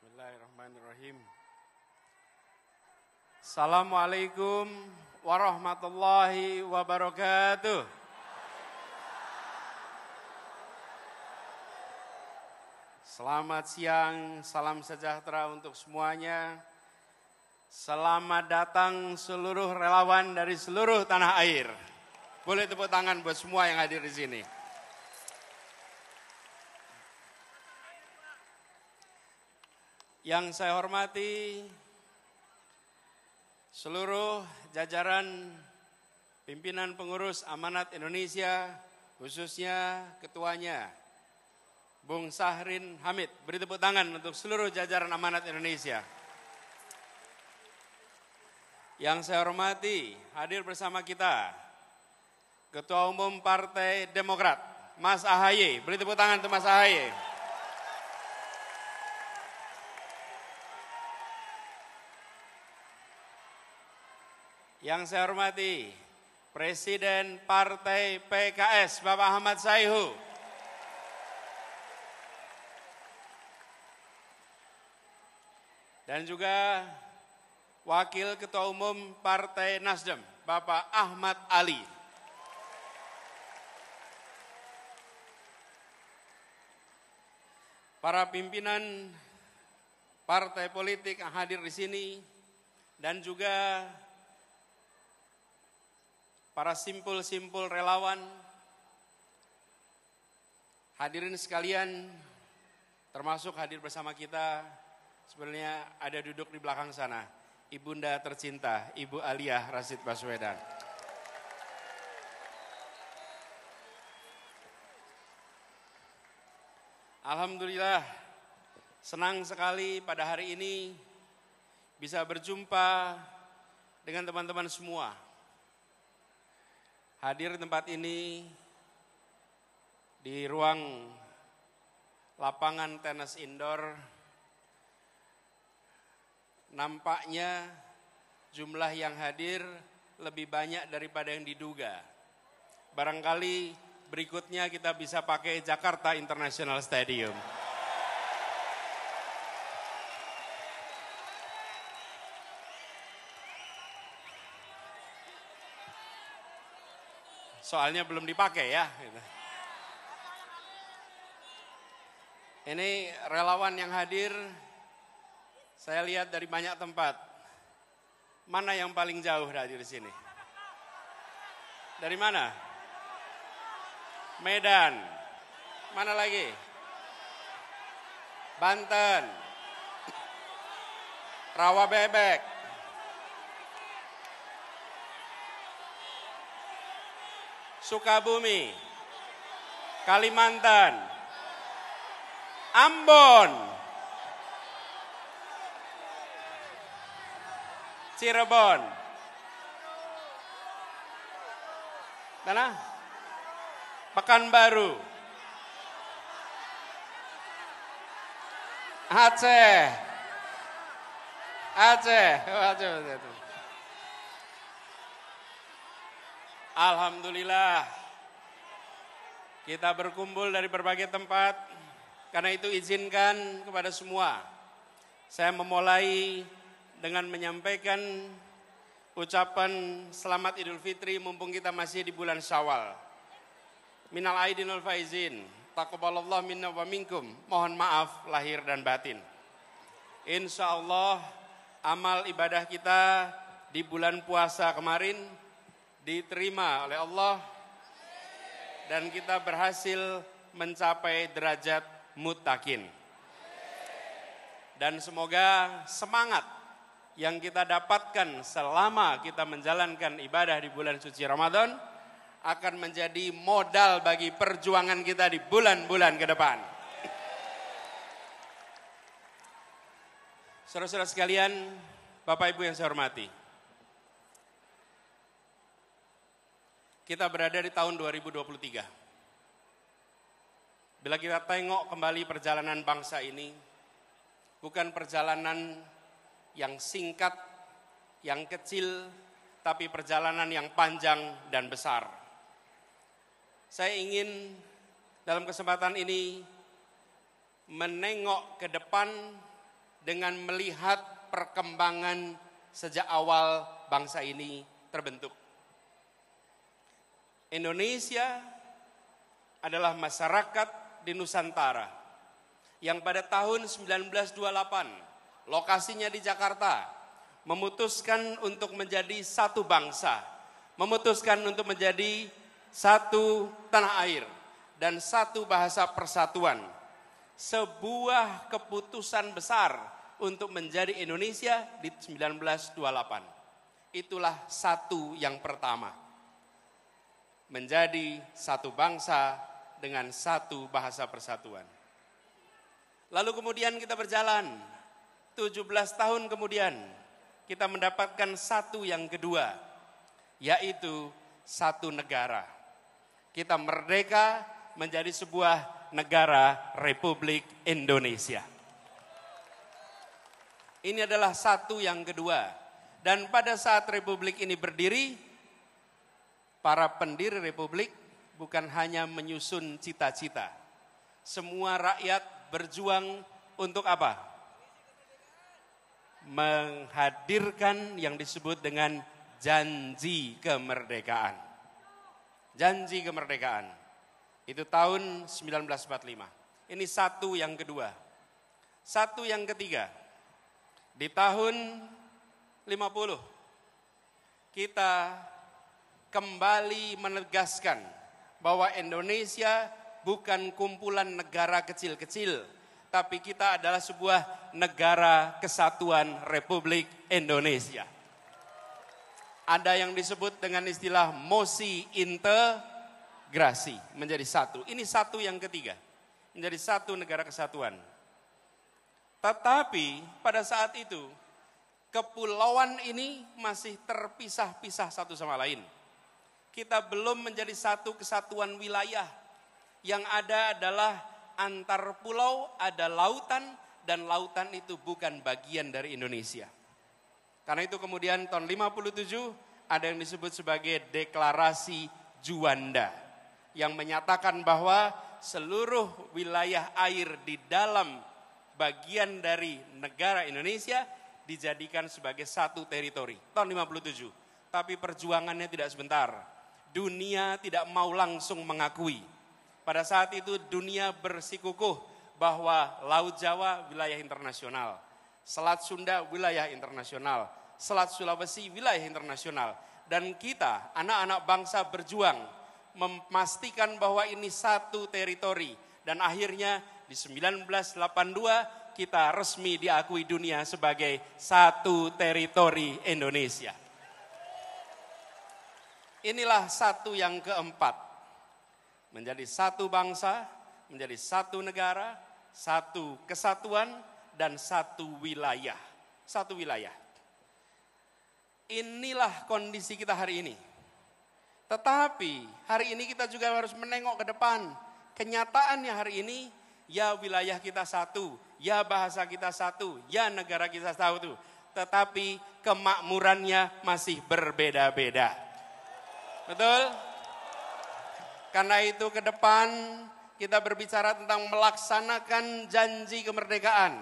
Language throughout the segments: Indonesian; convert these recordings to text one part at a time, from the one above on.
Bismillahirrahmanirrahim. Assalamualaikum warahmatullahi wabarakatuh. Selamat siang, salam sejahtera untuk semuanya. Selamat datang seluruh relawan dari seluruh tanah air. Boleh tepuk tangan buat semua yang hadir di sini. Yang saya hormati seluruh jajaran pimpinan pengurus Amanat Indonesia, khususnya ketuanya, Bung Sahrin Hamid. Beri tepuk tangan untuk seluruh jajaran Amanat Indonesia. Yang saya hormati, hadir bersama kita, Ketua Umum Partai Demokrat, Mas Ahaye. Beri tepuk tangan untuk Mas Ahaye. Yang saya hormati, Presiden Partai PKS, Bapak Ahmad Sayhu. Dan juga Wakil Ketua Umum Partai Nasdem, Bapak Ahmad Ali. Para pimpinan partai politik yang hadir di sini, dan juga para simpul-simpul relawan, hadirin sekalian, termasuk hadir bersama kita, sebenarnya ada duduk di belakang sana, Ibunda tercinta, Ibu Aliyah Rashid Baswedan. Alhamdulillah, senang sekali pada hari ini bisa berjumpa dengan teman-teman semua. Hadir di tempat ini di ruang lapangan tenis indoor, nampaknya jumlah yang hadir lebih banyak daripada yang diduga. Barangkali berikutnya kita bisa pakai Jakarta International Stadium. Soalnya belum dipakai ya. Ini relawan yang hadir, saya lihat dari banyak tempat. Mana yang paling jauh hadir di sini? Dari mana? Medan. Mana lagi? Banten. Rawabebek. Sukabumi, Kalimantan, Ambon, Cirebon, mana? Pekanbaru, Aceh. Alhamdulillah, kita berkumpul dari berbagai tempat. Karena itu izinkan kepada semua, saya memulai dengan menyampaikan ucapan selamat Idul Fitri mumpung kita masih di bulan Syawal. Minal aidin wal faizin, taqabbalallahu minna wa minkum. Mohon maaf lahir dan batin. Insya Allah amal ibadah kita di bulan puasa kemarin diterima oleh Allah dan kita berhasil mencapai derajat muttaqin. Dan semoga semangat yang kita dapatkan selama kita menjalankan ibadah di bulan suci Ramadan akan menjadi modal bagi perjuangan kita di bulan-bulan ke depan. Saudara-saudara sekalian, Bapak Ibu yang saya hormati, kita berada di tahun 2023. Bila kita tengok kembali perjalanan bangsa ini, bukan perjalanan yang singkat, yang kecil, tapi perjalanan yang panjang dan besar. Saya ingin dalam kesempatan ini menengok ke depan dengan melihat perkembangan sejak awal bangsa ini terbentuk. Indonesia adalah masyarakat di Nusantara yang pada tahun 1928, lokasinya di Jakarta, memutuskan untuk menjadi satu bangsa, memutuskan untuk menjadi satu tanah air dan satu bahasa persatuan. Sebuah keputusan besar untuk menjadi Indonesia di 1928. Itulah satu yang pertama. Menjadi satu bangsa dengan satu bahasa persatuan. Lalu kemudian kita berjalan, 17 tahun kemudian kita mendapatkan satu yang kedua, yaitu satu negara. Kita merdeka menjadi sebuah negara Republik Indonesia. Ini adalah satu yang kedua. Dan pada saat Republik ini berdiri, para pendiri Republik bukan hanya menyusun cita-cita. Semua rakyat berjuang untuk apa? Menghadirkan yang disebut dengan janji kemerdekaan. Janji kemerdekaan. Itu tahun 1945. Ini satu yang kedua. Satu yang ketiga. Di tahun 50 kita kembali menegaskan bahwa Indonesia bukan kumpulan negara kecil-kecil, tapi kita adalah sebuah negara kesatuan Republik Indonesia. Ada yang disebut dengan istilah mosi integrasi, menjadi satu. Ini satu yang ketiga, menjadi satu negara kesatuan. Tetapi pada saat itu, kepulauan ini masih terpisah-pisah satu sama lain. Kita belum menjadi satu kesatuan wilayah. Yang ada adalah antar pulau, ada lautan, dan lautan itu bukan bagian dari Indonesia. Karena itu kemudian tahun 57 ada yang disebut sebagai Deklarasi Juanda. Yang menyatakan bahwa seluruh wilayah air di dalam bagian dari negara Indonesia dijadikan sebagai satu teritori. Tahun 57. Tapi perjuangannya tidak sebentar. Dunia tidak mau langsung mengakui. Pada saat itu dunia bersikukuh bahwa Laut Jawa wilayah internasional, Selat Sunda wilayah internasional, Selat Sulawesi wilayah internasional. Dan kita anak-anak bangsa berjuang memastikan bahwa ini satu teritori. Dan akhirnya di 1982 kita resmi diakui dunia sebagai satu teritori Indonesia. Inilah satu yang keempat. Menjadi satu bangsa, menjadi satu negara, satu kesatuan, dan satu wilayah. Satu wilayah. Inilah kondisi kita hari ini. Tetapi hari ini kita juga harus menengok ke depan. Kenyataannya hari ini, ya wilayah kita satu, ya bahasa kita satu, ya negara kita satu. Tetapi kemakmurannya masih berbeda-beda. Betul? Karena itu ke depan kita berbicara tentang melaksanakan janji kemerdekaan.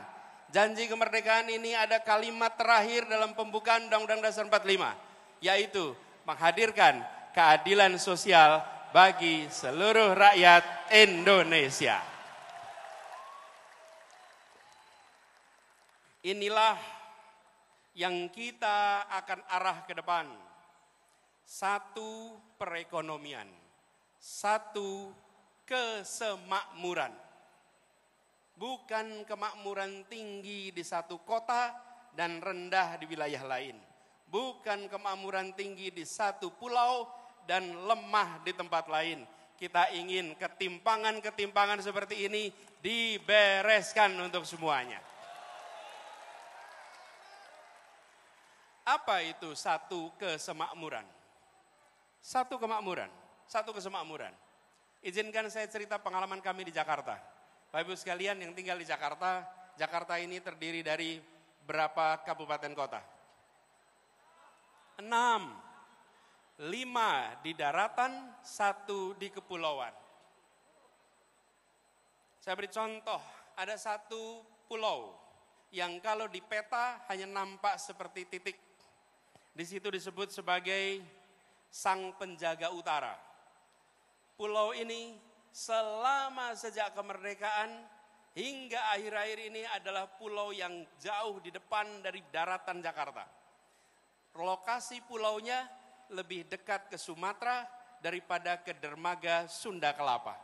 Janji kemerdekaan ini ada kalimat terakhir dalam pembukaan Undang-Undang Dasar 45. Yaitu menghadirkan keadilan sosial bagi seluruh rakyat Indonesia. Inilah yang kita akan arah ke depan. Satu perekonomian, satu kesemakmuran. Bukan kemakmuran tinggi di satu kota dan rendah di wilayah lain. Bukan kemakmuran tinggi di satu pulau dan lemah di tempat lain. Kita ingin ketimpangan-ketimpangan seperti ini dibereskan untuk semuanya. Apa itu satu kesemakmuran? Satu kemakmuran, satu kesemakmuran. Izinkan saya cerita pengalaman kami di Jakarta. Bapak Ibu sekalian yang tinggal di Jakarta, Jakarta ini terdiri dari berapa kabupaten kota? 6. 5 di daratan, 1 di kepulauan. Saya beri contoh, ada satu pulau yang kalau di peta hanya nampak seperti titik. Di situ disebut sebagai sang penjaga utara. Pulau ini selama sejak kemerdekaan hingga akhir-akhir ini adalah pulau yang jauh di depan dari daratan Jakarta. Lokasi pulaunya lebih dekat ke Sumatera daripada ke dermaga Sunda Kelapa.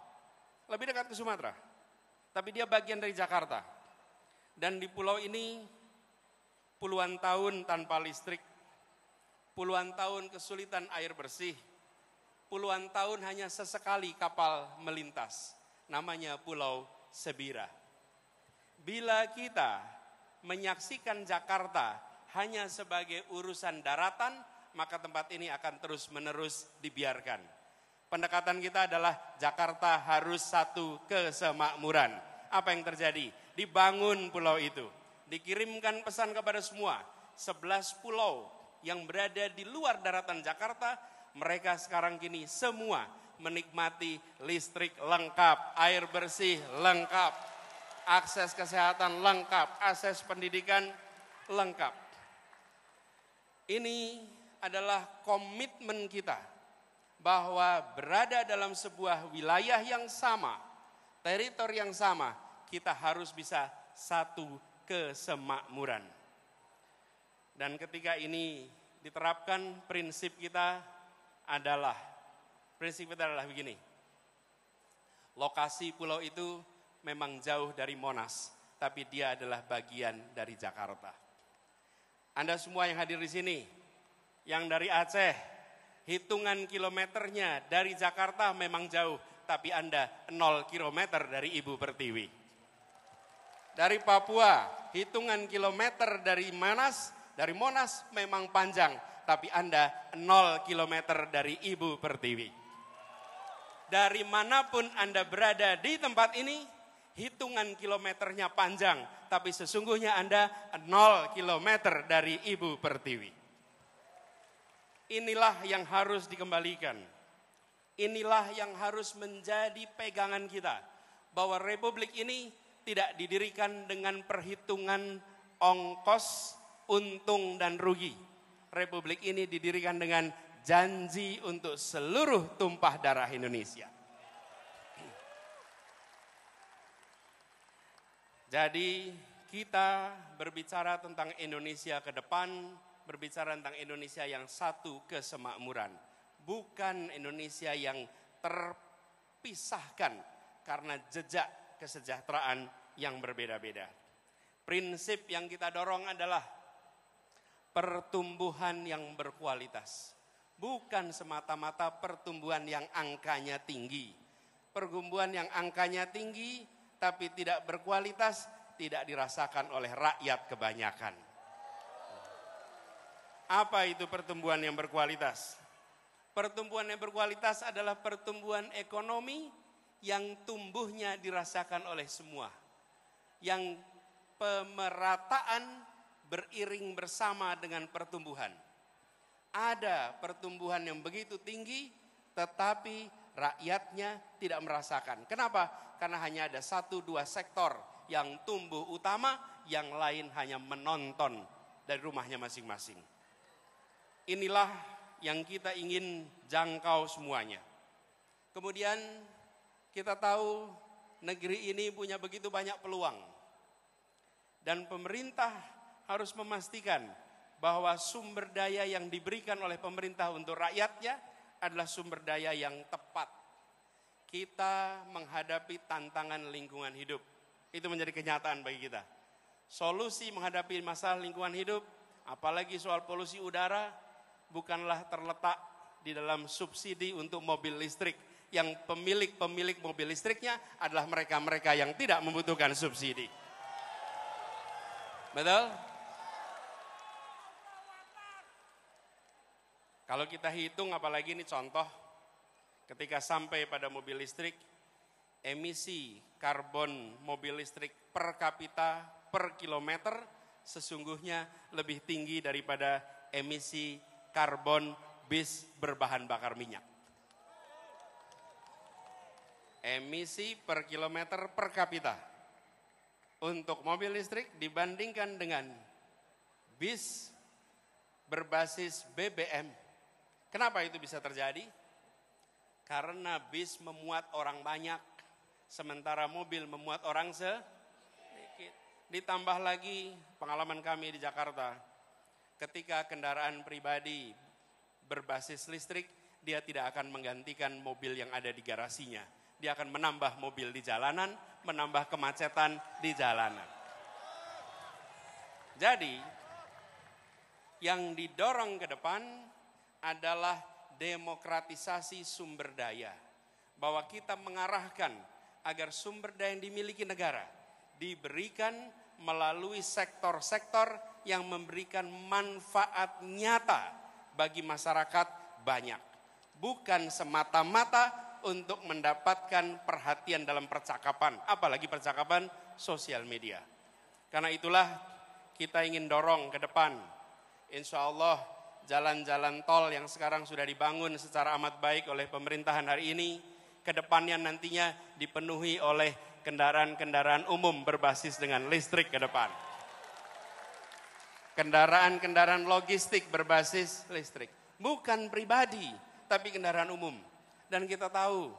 Lebih dekat ke Sumatera, tapi dia bagian dari Jakarta. Dan di pulau ini puluhan tahun tanpa listrik, puluhan tahun kesulitan air bersih, puluhan tahun hanya sesekali kapal melintas, namanya Pulau Sebira. Bila kita menyaksikan Jakarta hanya sebagai urusan daratan, maka tempat ini akan terus-menerus dibiarkan. Pendekatan kita adalah Jakarta harus satu kesemakmuran. Apa yang terjadi? Dibangun pulau itu. Dikirimkan pesan kepada semua. 11 pulau yang berada di luar daratan Jakarta, mereka sekarang kini semua menikmati listrik lengkap, air bersih lengkap, akses kesehatan lengkap, akses pendidikan lengkap. Ini adalah komitmen kita bahwa berada dalam sebuah wilayah yang sama, teritori yang sama, kita harus bisa satu kesemakmuran. Dan ketika ini diterapkan, prinsip kita adalah begini. Lokasi pulau itu memang jauh dari Monas, tapi dia adalah bagian dari Jakarta. Anda semua yang hadir di sini, yang dari Aceh, hitungan kilometernya dari Jakarta memang jauh, tapi Anda 0 kilometer dari Ibu Pertiwi. Dari Papua, hitungan kilometer dari Monas memang panjang, tapi Anda 0 kilometer dari Ibu Pertiwi. Dari manapun Anda berada di tempat ini, hitungan kilometernya panjang, tapi sesungguhnya Anda 0 kilometer dari Ibu Pertiwi. Inilah yang harus dikembalikan. Inilah yang harus menjadi pegangan kita, bahwa republik ini tidak didirikan dengan perhitungan ongkos, untung dan rugi. Republik ini didirikan dengan janji untuk seluruh tumpah darah Indonesia. Jadi kita berbicara tentang Indonesia ke depan, berbicara tentang Indonesia yang satu kesemakmuran. Bukan Indonesia yang terpisahkan karena jejak kesejahteraan yang berbeda-beda. Prinsip yang kita dorong adalah pertumbuhan yang berkualitas. Bukan semata-mata pertumbuhan yang angkanya tinggi. Pertumbuhan yang angkanya tinggi tapi tidak berkualitas, tidak dirasakan oleh rakyat kebanyakan. Apa itu pertumbuhan yang berkualitas? Pertumbuhan yang berkualitas adalah pertumbuhan ekonomi yang tumbuhnya dirasakan oleh semua. Yang pemerataan beriring bersama dengan pertumbuhan. Ada pertumbuhan yang begitu tinggi, tetapi rakyatnya tidak merasakan. Kenapa? Karena hanya ada 1-2 sektor yang tumbuh utama, yang lain hanya menonton dari rumahnya masing-masing. Inilah yang kita ingin jangkau semuanya. Kemudian kita tahu negeri ini punya begitu banyak peluang. Dan pemerintah harus memastikan bahwa sumber daya yang diberikan oleh pemerintah untuk rakyatnya adalah sumber daya yang tepat. Kita menghadapi tantangan lingkungan hidup. Itu menjadi kenyataan bagi kita. Solusi menghadapi masalah lingkungan hidup, apalagi soal polusi udara, bukanlah terletak di dalam subsidi untuk mobil listrik. Yang pemilik mobil listriknya adalah mereka-mereka yang tidak membutuhkan subsidi. Betul? Kalau kita hitung, apalagi ini contoh, ketika sampai pada mobil listrik, emisi karbon mobil listrik per kapita per kilometer sesungguhnya lebih tinggi daripada emisi karbon bis berbahan bakar minyak. Emisi per kilometer per kapita. untuk mobil listrik dibandingkan dengan bis berbasis BBM. Kenapa itu bisa terjadi? Karena bis memuat orang banyak, sementara mobil memuat orang sedikit. Ditambah lagi pengalaman kami di Jakarta, ketika kendaraan pribadi berbasis listrik, dia tidak akan menggantikan mobil yang ada di garasinya. Dia akan menambah mobil di jalanan, menambah kemacetan di jalanan. Jadi, yang didorong ke depan adalah demokratisasi sumber daya. Bahwa kita mengarahkan agar sumber daya yang dimiliki negara diberikan melalui sektor-sektor yang memberikan manfaat nyata bagi masyarakat banyak. Bukan semata-mata untuk mendapatkan perhatian dalam percakapan, apalagi percakapan sosial media. Karena itulah kita ingin dorong ke depan. Insya Allah jalan-jalan tol yang sekarang sudah dibangun secara amat baik oleh pemerintahan hari ini, ke depannya nantinya dipenuhi oleh kendaraan-kendaraan umum berbasis dengan listrik ke depan. Kendaraan-kendaraan logistik berbasis listrik. Bukan pribadi, tapi kendaraan umum. Dan kita tahu,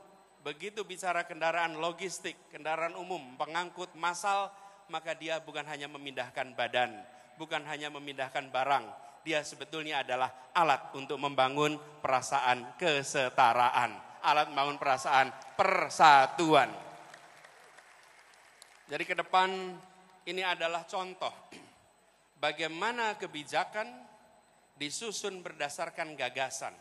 begitu bicara kendaraan logistik, kendaraan umum, pengangkut massal, maka dia bukan hanya memindahkan badan, bukan hanya memindahkan barang. Dia sebetulnya adalah alat untuk membangun perasaan kesetaraan, alat membangun perasaan persatuan. Jadi ke depan ini adalah contoh bagaimana kebijakan disusun berdasarkan gagasan.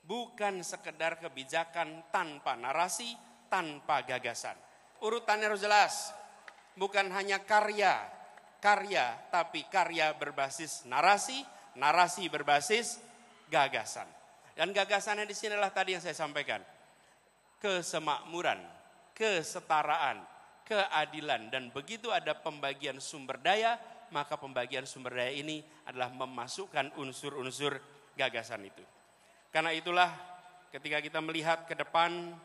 Bukan sekedar kebijakan tanpa narasi, tanpa gagasan. Urutannya harus jelas. Bukan hanya karya, tapi karya berbasis narasi, narasi berbasis gagasan. Dan gagasannya di sinilah tadi yang saya sampaikan. Kesemakmuran, kesetaraan, keadilan. Dan begitu ada pembagian sumber daya, maka pembagian sumber daya ini adalah memasukkan unsur-unsur gagasan itu. Karena itulah ketika kita melihat ke depan,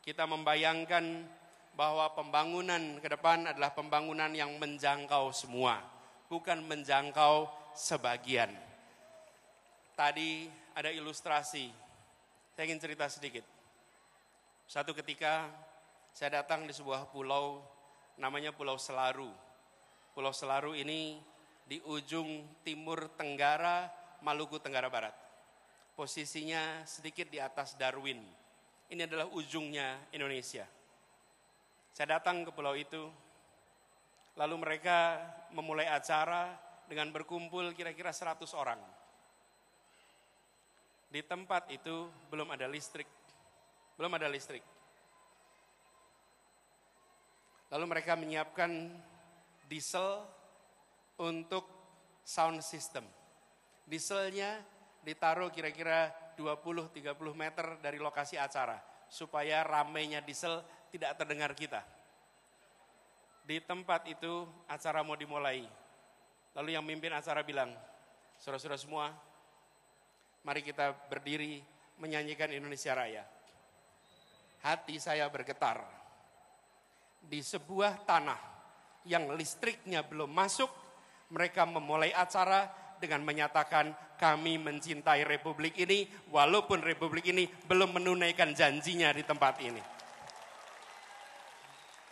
kita membayangkan bahwa pembangunan ke depan adalah pembangunan yang menjangkau semua, bukan menjangkau sebagian. Tadi ada ilustrasi, saya ingin cerita sedikit. Satu ketika saya datang di sebuah pulau, namanya Pulau Selaru. Pulau Selaru ini di ujung timur tenggara Maluku Tenggara Barat. Posisinya sedikit di atas Darwin. Ini adalah ujungnya Indonesia. Saya datang ke pulau itu, lalu mereka memulai acara dengan berkumpul kira-kira 100 orang. Di tempat itu belum ada listrik. Lalu mereka menyiapkan diesel untuk sound system. Dieselnya ditaruh kira-kira 20-30 meter dari lokasi acara, supaya ramainya diesel tidak terdengar kita. Di tempat itu acara mau dimulai. Lalu yang mimpin acara bilang, saudara-saudara semua, mari kita berdiri menyanyikan Indonesia Raya. Hati saya bergetar. Di sebuah tanah yang listriknya belum masuk, mereka memulai acara dengan menyatakan kami mencintai Republik ini walaupun Republik ini belum menunaikan janjinya di tempat ini.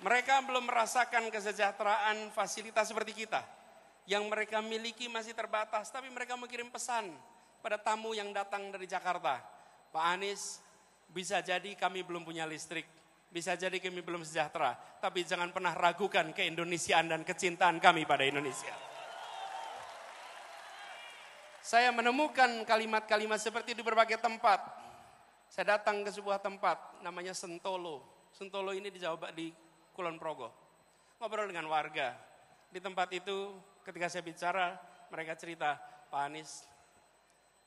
Mereka belum merasakan kesejahteraan fasilitas seperti kita. Yang mereka miliki masih terbatas, tapi mereka mengirim pesan pada tamu yang datang dari Jakarta. Pak Anies, bisa jadi kami belum punya listrik, bisa jadi kami belum sejahtera, tapi jangan pernah ragukan keindonesiaan dan kecintaan kami pada Indonesia. Saya menemukan kalimat-kalimat seperti itu di berbagai tempat. Saya datang ke sebuah tempat namanya Sentolo. Sentolo ini di Jawa, di Kulon Progo. Ngobrol dengan warga. Di tempat itu ketika saya bicara, mereka cerita, Pak Anies,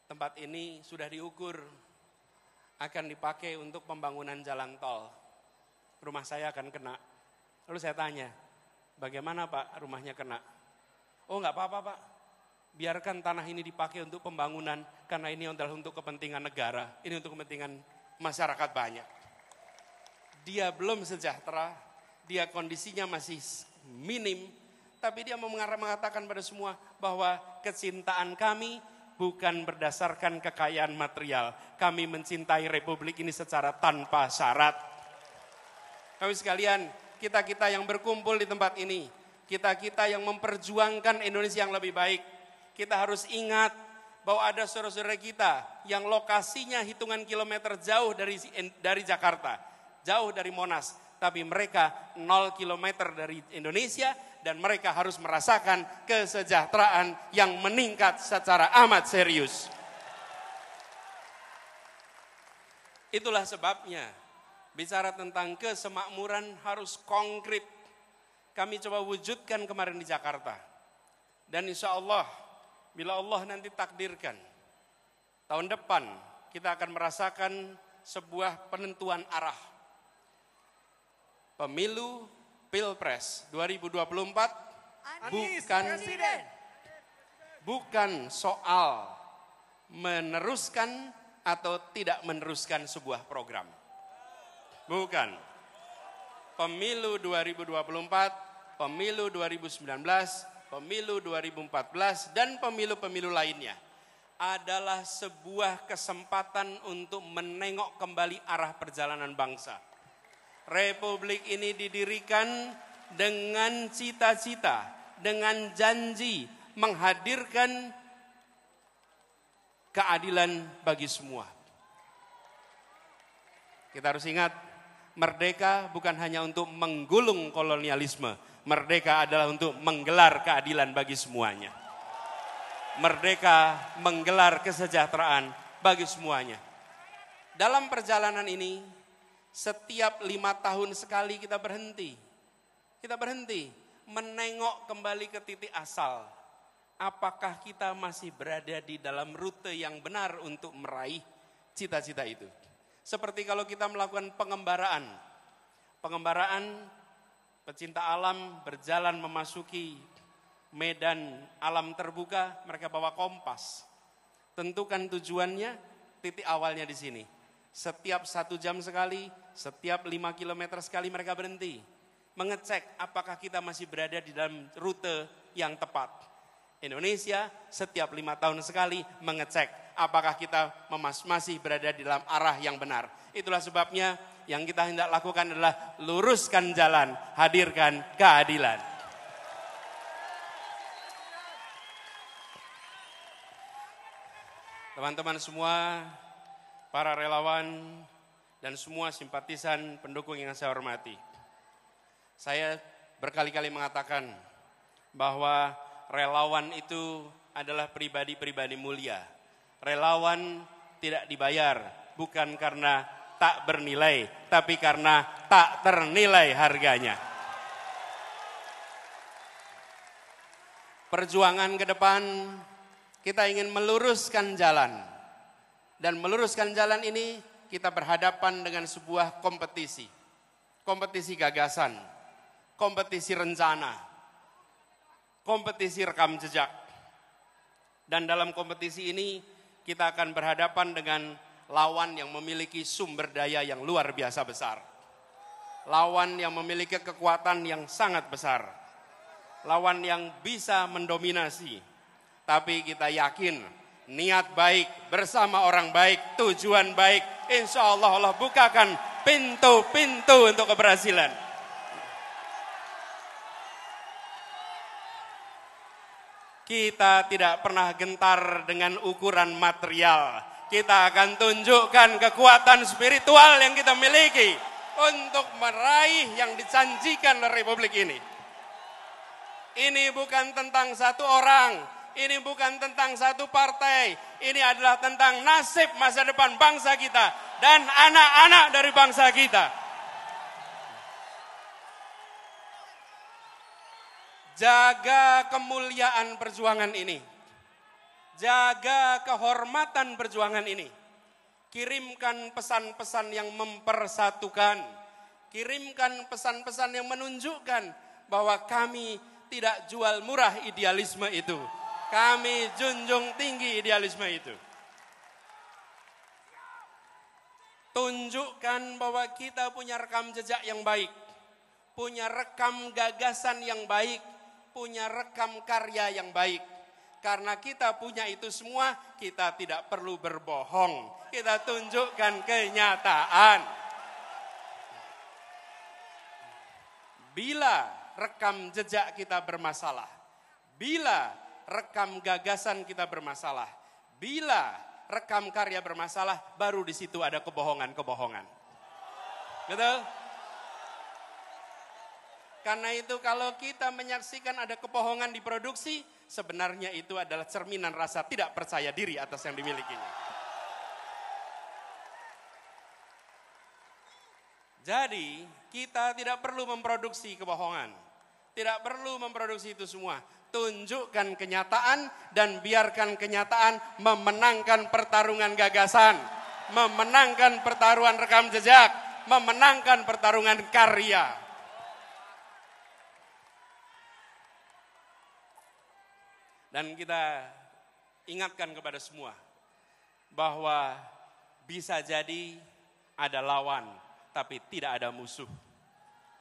tempat ini sudah diukur akan dipakai untuk pembangunan jalan tol. Rumah saya akan kena. Lalu saya tanya, bagaimana Pak rumahnya kena? Oh enggak apa-apa Pak. Biarkan tanah ini dipakai untuk pembangunan, karena ini adalah untuk kepentingan negara, ini untuk kepentingan masyarakat banyak. Dia belum sejahtera, dia kondisinya masih minim, tapi dia mau mengatakan pada semua bahwa kecintaan kami bukan berdasarkan kekayaan material. Kami mencintai Republik ini secara tanpa syarat. Kami sekalian, kita-kita yang berkumpul di tempat ini, kita-kita yang memperjuangkan Indonesia yang lebih baik, kita harus ingat bahwa ada saudara-saudara kita yang lokasinya hitungan kilometer jauh dari Jakarta, jauh dari Monas, tapi mereka 0 kilometer dari Indonesia dan mereka harus merasakan kesejahteraan yang meningkat secara amat serius. Itulah sebabnya bicara tentang kesemakmuran harus konkret. Kami coba wujudkan kemarin di Jakarta. Dan insya Allah, bila Allah nanti takdirkan, tahun depan kita akan merasakan sebuah penentuan arah. Pemilu Pilpres 2024 bukan soal meneruskan atau tidak meneruskan sebuah program. Bukan. Pemilu 2024, pemilu 2019, pemilu 2014, dan pemilu-pemilu lainnya adalah sebuah kesempatan untuk menengok kembali arah perjalanan bangsa. Republik ini didirikan dengan cita-cita, dengan janji menghadirkan keadilan bagi semua. Kita harus ingat, merdeka bukan hanya untuk menggulung kolonialisme, merdeka adalah untuk menggelar keadilan bagi semuanya. Merdeka menggelar kesejahteraan bagi semuanya. Dalam perjalanan ini, setiap 5 tahun sekali kita berhenti. Kita berhenti menengok kembali ke titik asal. Apakah kita masih berada di dalam rute yang benar untuk meraih cita-cita itu? Seperti kalau kita melakukan pengembaraan. Pengembaraan, pecinta alam berjalan memasuki medan alam terbuka, mereka bawa kompas. Tentukan tujuannya, titik awalnya di sini. Setiap 1 jam sekali, setiap 5 kilometer sekali mereka berhenti. Mengecek apakah kita masih berada di dalam rute yang tepat. Indonesia setiap 5 tahun sekali mengecek apakah kita masih berada di dalam arah yang benar. Itulah sebabnya yang kita hendak lakukan adalah luruskan jalan, hadirkan keadilan. Teman-teman semua, para relawan dan semua simpatisan pendukung yang saya hormati. Saya berkali-kali mengatakan bahwa relawan itu adalah pribadi-pribadi mulia. Relawan tidak dibayar bukan karena tak bernilai, tapi karena tak ternilai harganya. Perjuangan ke depan kita ingin meluruskan jalan. Dan meluruskan jalan ini kita berhadapan dengan sebuah kompetisi. Kompetisi gagasan, kompetisi rencana, kompetisi rekam jejak. Dan dalam kompetisi ini kita akan berhadapan dengan lawan yang memiliki sumber daya yang luar biasa besar. Lawan yang memiliki kekuatan yang sangat besar. Lawan yang bisa mendominasi. Tapi kita yakin niat baik bersama orang baik, tujuan baik, insya Allah Allah bukakan pintu-pintu untuk keberhasilan. Kita tidak pernah gentar dengan ukuran material. Kita akan tunjukkan kekuatan spiritual yang kita miliki untuk meraih yang dijanjikan oleh Republik ini. Ini bukan tentang satu orang, ini bukan tentang satu partai, ini adalah tentang nasib masa depan bangsa kita dan anak-anak dari bangsa kita. Jaga kemuliaan perjuangan ini. Jaga kehormatan perjuangan ini. Kirimkan pesan-pesan yang mempersatukan. Kirimkan pesan-pesan yang menunjukkan bahwa kami tidak jual murah idealisme itu. Kami junjung tinggi idealisme itu. Tunjukkan bahwa kita punya rekam jejak yang baik. punya rekam gagasan yang baik, punya rekam karya yang baik. Karena kita punya itu semua, kita tidak perlu berbohong. Kita tunjukkan kenyataan. Bila rekam jejak kita bermasalah, bila rekam gagasan kita bermasalah, bila rekam karya bermasalah, baru di situ ada kebohongan-kebohongan. Betul? Karena itu kalau kita menyaksikan ada kebohongan di produksi, sebenarnya itu adalah cerminan rasa tidak percaya diri atas yang dimilikinya. Jadi kita tidak perlu memproduksi kebohongan. Tidak perlu memproduksi itu semua. Tunjukkan kenyataan dan biarkan kenyataan memenangkan pertarungan gagasan. Memenangkan pertarungan rekam jejak. Memenangkan pertarungan karya. Dan kita ingatkan kepada semua bahwa bisa jadi ada lawan, tapi tidak ada musuh.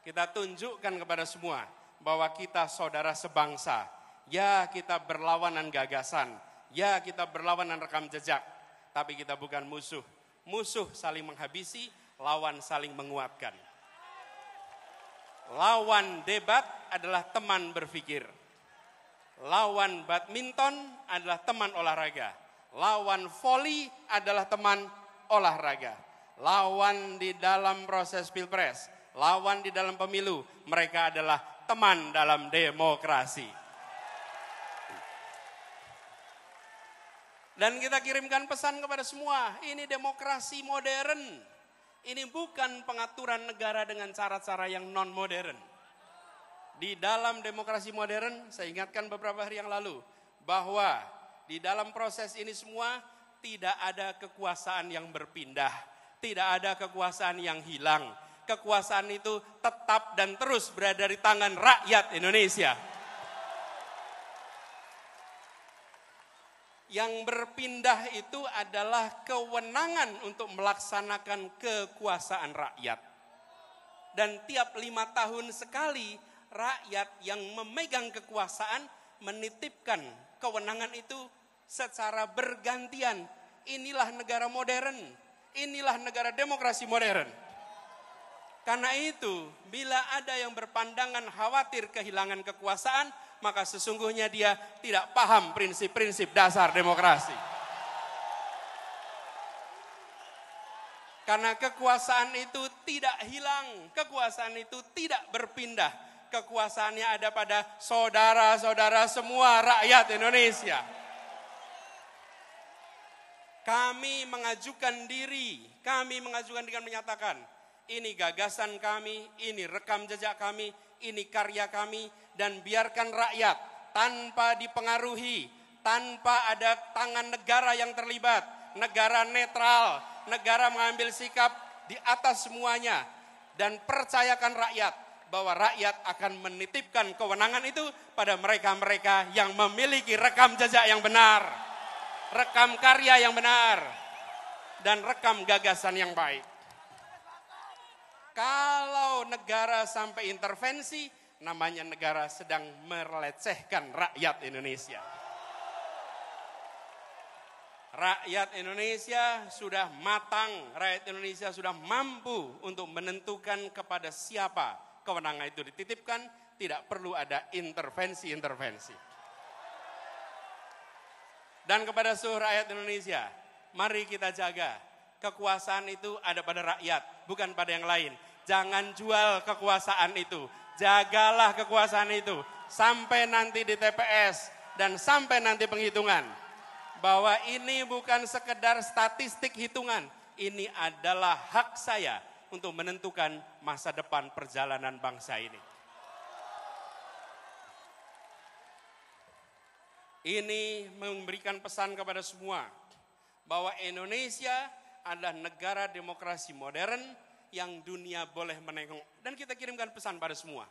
Kita tunjukkan kepada semua bahwa kita saudara sebangsa. Ya, kita berlawanan gagasan. Ya, kita berlawanan rekam jejak. Tapi kita bukan musuh. Musuh saling menghabisi, lawan saling menguatkan. Lawan debat adalah teman berpikir. Lawan badminton adalah teman olahraga. Lawan voli adalah teman olahraga. Lawan di dalam proses pilpres, lawan di dalam pemilu, mereka adalah teman dalam demokrasi. Dan kita kirimkan pesan kepada semua, ini demokrasi modern. Ini bukan pengaturan negara dengan cara-cara yang non-modern. Di dalam demokrasi modern, saya ingatkan beberapa hari yang lalu, bahwa di dalam proses ini semua tidak ada kekuasaan yang berpindah, tidak ada kekuasaan yang hilang. Kekuasaan itu tetap dan terus berada di tangan rakyat Indonesia. Yang berpindah itu adalah kewenangan untuk melaksanakan kekuasaan rakyat. Dan tiap 5 tahun sekali, rakyat yang memegang kekuasaan menitipkan kewenangan itu secara bergantian. Inilah negara modern, inilah negara demokrasi modern. Karena itu, bila ada yang berpandangan khawatir kehilangan kekuasaan, maka sesungguhnya dia tidak paham prinsip-prinsip dasar demokrasi. Karena kekuasaan itu tidak hilang, kekuasaan itu tidak berpindah. Kekuasaannya ada pada saudara-saudara semua rakyat Indonesia. Kami mengajukan diri, dengan menyatakan, ini gagasan kami, ini rekam jejak kami, ini karya kami, dan biarkan rakyat tanpa dipengaruhi, tanpa ada tangan negara yang terlibat, negara netral, negara mengambil sikap di atas semuanya, dan percayakan rakyat bahwa rakyat akan menitipkan kewenangan itu pada mereka-mereka yang memiliki rekam jejak yang benar, rekam karya yang benar, dan rekam gagasan yang baik. Kalau negara sampai intervensi, namanya negara sedang melecehkan rakyat Indonesia. Rakyat Indonesia sudah matang, rakyat Indonesia sudah mampu untuk menentukan kepada siapa kewenangan itu dititipkan, tidak perlu ada intervensi-intervensi. Dan kepada seluruh rakyat Indonesia, mari kita jaga. Kekuasaan itu ada pada rakyat, bukan pada yang lain. Jangan jual kekuasaan itu. Jagalah kekuasaan itu. Sampai nanti di TPS dan sampai nanti penghitungan. Bahwa ini bukan sekedar statistik hitungan. Ini adalah hak saya untuk menentukan masa depan perjalanan bangsa ini. Ini memberikan pesan kepada semua bahwa Indonesia adalah negara demokrasi modern yang dunia boleh menengok. Dan kita kirimkan pesan pada semua.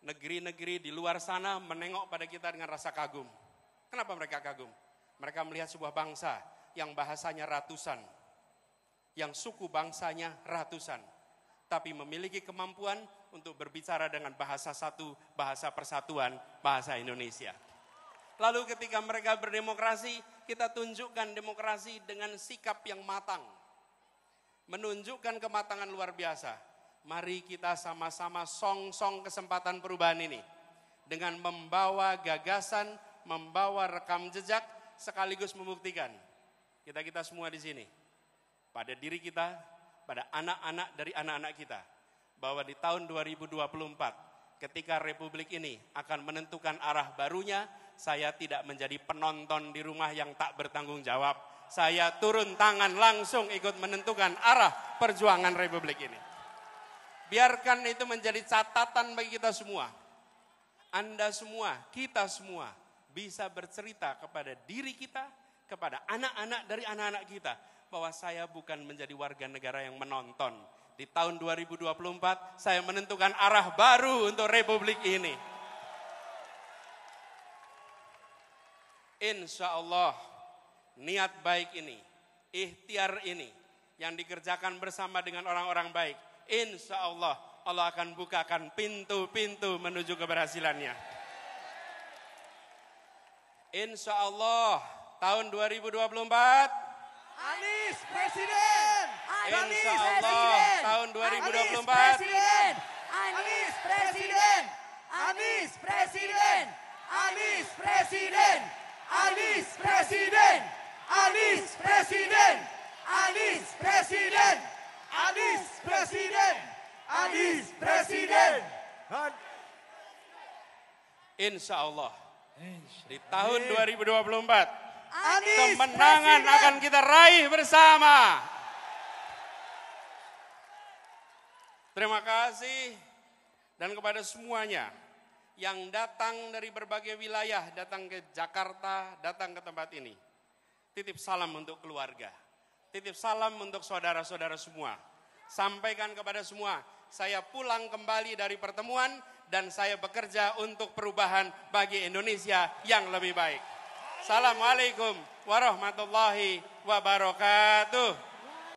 Negeri-negeri di luar sana menengok pada kita dengan rasa kagum. Kenapa mereka kagum? Mereka melihat sebuah bangsa yang bahasanya ratusan, yang suku bangsanya ratusan, tapi memiliki kemampuan untuk berbicara dengan bahasa satu, bahasa persatuan, bahasa Indonesia. Lalu ketika mereka berdemokrasi, kita tunjukkan demokrasi dengan sikap yang matang. Menunjukkan kematangan luar biasa. Mari kita sama-sama song-song kesempatan perubahan ini. Dengan membawa gagasan, membawa rekam jejak, sekaligus membuktikan. Kita semua di sini. Pada diri kita, pada anak-anak dari anak-anak kita. Bahwa di tahun 2024, ketika Republik ini akan menentukan arah barunya, saya tidak menjadi penonton di rumah yang tak bertanggung jawab. Saya turun tangan langsung ikut menentukan arah perjuangan Republik ini. Biarkan itu menjadi catatan bagi kita semua. Anda semua, kita semua bisa bercerita kepada diri kita, kepada anak-anak dari anak-anak kita, bahwa saya bukan menjadi warga negara yang menonton. Di tahun 2024, saya menentukan arah baru untuk Republik ini. Insya Allah, niat baik ini, ikhtiar ini, yang dikerjakan bersama dengan orang-orang baik, insya Allah, Allah akan bukakan pintu-pintu menuju keberhasilannya. Insya Allah, tahun 2024, Anies Presiden. insya Allah, tahun 2024, Anies Presiden. Anies Presiden. Anies Presiden. Anies Presiden. Anies Presiden. Anies Presiden. Anies Presiden. Anies Presiden. insya Allah, di tahun 2024, Anies kemenangan Presiden. akan kita raih bersama. Terima kasih dan kepada semuanya yang datang dari berbagai wilayah, datang ke Jakarta, datang ke tempat ini. Titip salam untuk keluarga, titip salam untuk saudara-saudara semua. Sampaikan kepada semua, saya pulang kembali dari pertemuan dan saya bekerja untuk perubahan bagi Indonesia yang lebih baik. Assalamualaikum warahmatullahi wabarakatuh.